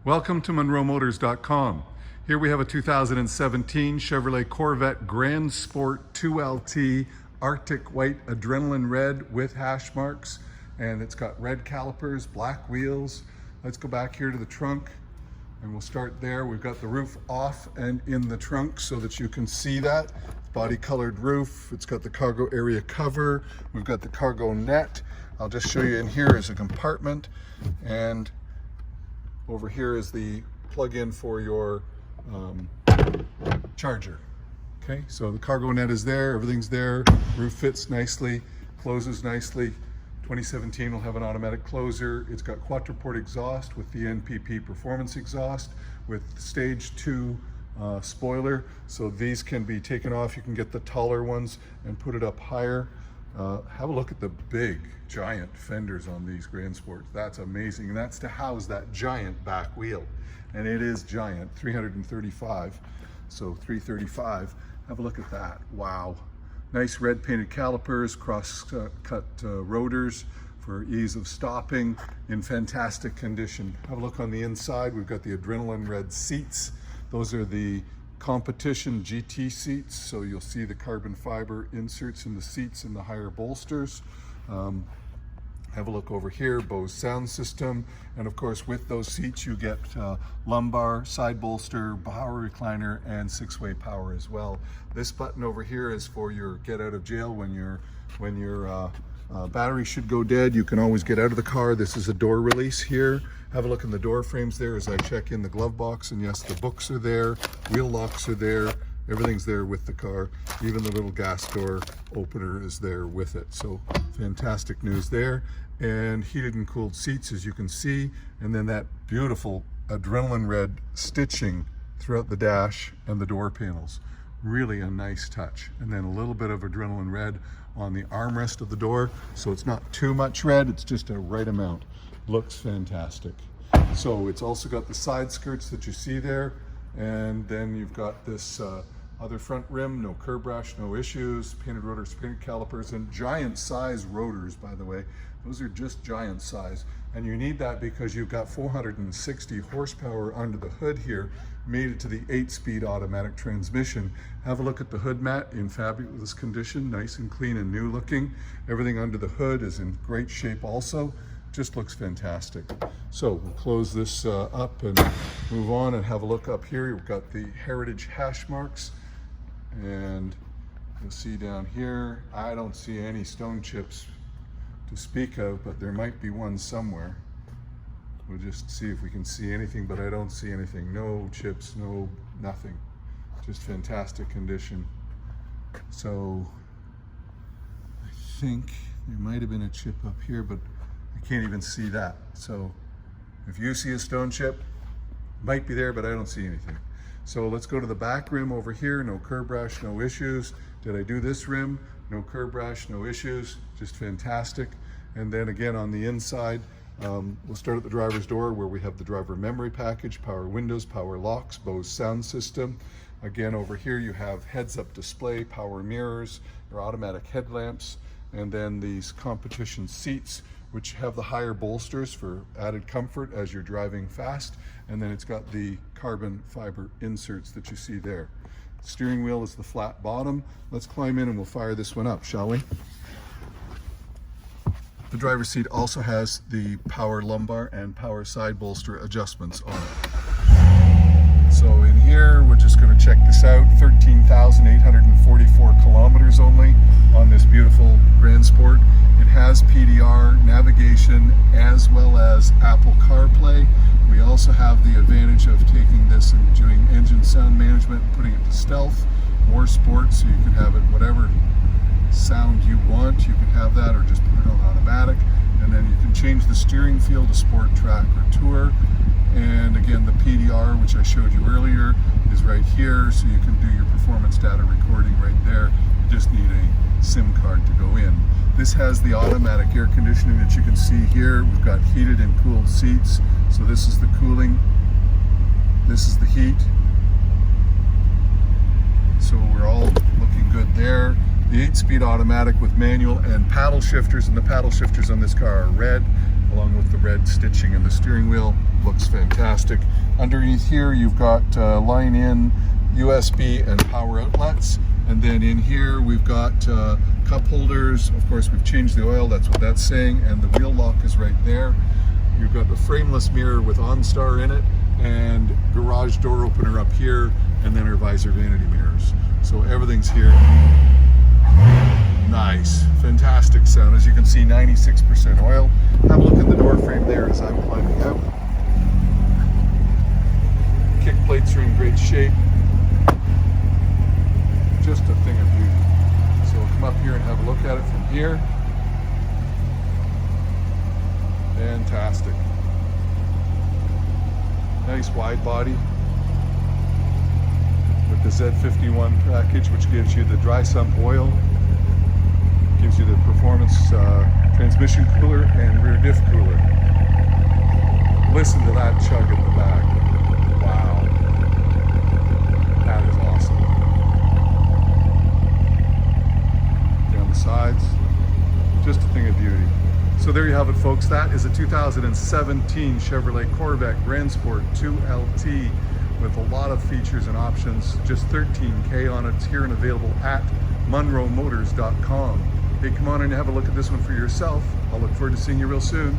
Welcome to MonroeMotors.com. Here we have a 2017 Chevrolet Corvette Grand Sport 2LT Arctic White Adrenaline Red with hash marks, and it's got red calipers, black wheels. Let's go back here to the trunk and we'll start there. We've got the roof off and in the trunk so that you can see that. Body colored roof. It's got the cargo area cover. We've got the cargo net. I'll just show you in here is a compartment, and over here is the plug-in for your charger. Okay, so the cargo net is there, everything's there, roof fits nicely, closes nicely. 2017 will have an automatic closer. It's got quattro-port exhaust with the NPP performance exhaust with stage 2 spoiler, so these can be taken off. You can get the taller ones and put it up higher. Have a look at the big giant fenders on these Grand Sports. That's amazing, and that's to house that giant back wheel, and it is giant, 335, so 335. Have a look at that. Wow. Nice red painted calipers, cross-cut rotors for ease of stopping, in fantastic condition. Have a look on the inside. We've got the adrenaline red seats. Those are the competition GT seats, so you'll see the carbon fiber inserts in the seats and the higher bolsters. Have a look over here, Bose sound system, and of course with those seats you get lumbar, side bolster, power recliner, and 6-way power as well. This button over here is for your get out of jail when your battery should go dead. You can always get out of the car. This is a door release here. Have a look in the door frames there as I check in the glove box, and yes, the books are there, wheel locks are there, everything's there with the car. Even the little gas door opener is there with it. So fantastic news there. And heated and cooled seats, as you can see, and then that beautiful adrenaline red stitching throughout the dash and the door panels. Really a nice touch. And then a little bit of adrenaline red on the armrest of the door, so it's not too much red, it's just a right amount. Looks fantastic. So it's also got the side skirts that you see there, and then you've got this other front rim, no curb rash, no issues, painted rotors, painted calipers, and giant size rotors, by the way. Those are just giant size, and you need that because you've got 460 horsepower under the hood here, made it to the 8-speed automatic transmission. Have a look at the hood mat, in fabulous condition, nice and clean and new looking. Everything under the hood is in great shape also. Just looks fantastic. So we'll close this up and move on and have a look up here. We've got the heritage hash marks, and you'll see down here, I don't see any stone chips to speak of, but there might be one somewhere. We'll just see if we can see anything, but I don't see anything. No chips, no nothing. Just fantastic condition. So I think there might have been a chip up here, but I can't even see that. So if you see a stone chip, might be there, but I don't see anything. So let's go to the back rim over here. No curb rash, no issues. Did I do this rim? No curb rash, no issues. Just fantastic. And then again on the inside, we'll start at the driver's door where we have the driver memory package, power windows, power locks, Bose sound system. Again over here you have heads-up display, power mirrors, your automatic headlamps, and then these competition seats, which have the higher bolsters for added comfort as you're driving fast. And then it's got the carbon fiber inserts that you see there. The steering wheel is the flat bottom. Let's climb in and we'll fire this one up, shall we? The driver's seat also has the power lumbar and power side bolster adjustments on it. So in here, we're just going to check this out. 13,844 kilometers only on this beautiful Grand Sport. It has PDR navigation as well as Apple CarPlay. We also have the advantage of taking this and doing engine sound management and putting it to stealth, more sport, so you can have it whatever sound you want. You can have that, or just put it on automatic, and then you can change the steering feel to sport, track, or tour. And again, the PDR, which I showed you earlier, is right here, so you can do your performance data recording right there. You just need a SIM card to go in. This has the automatic air conditioning that you can see here. We've got heated and cooled seats. So this is the cooling, this is the heat. So we're all looking good there. The 8-speed automatic with manual and paddle shifters, and the paddle shifters on this car are red, along with the red stitching in the steering wheel. looks fantastic. Underneath here, you've got line in USB and power outlets. And then in here, we've got cup holders. Of course, we've changed the oil. That's what that's saying. And the wheel lock is right there. You've got the frameless mirror with OnStar in it, and garage door opener up here, and then our visor vanity mirrors. So everything's here. Nice, fantastic sound. As you can see, 96% oil. Have a look at the door frame there as I'm climbing out. Kick plates are in great shape. Just a thing of beauty. So we'll come up here and have a look at it from here. Fantastic. Nice wide body with the Z51 package, which gives you the dry sump oil, gives you the performance transmission cooler and rear diff cooler. Listen to that chug in the back. Wow. That is awesome. Down the sides, just a thing of beauty. So there you have it, folks. That is a 2017 Chevrolet Corvette Grand Sport 2LT with a lot of features and options. Just $13K on it. It's here and available at monroemotors.com. Hey, come on and have a look at this one for yourself. I'll look forward to seeing you real soon.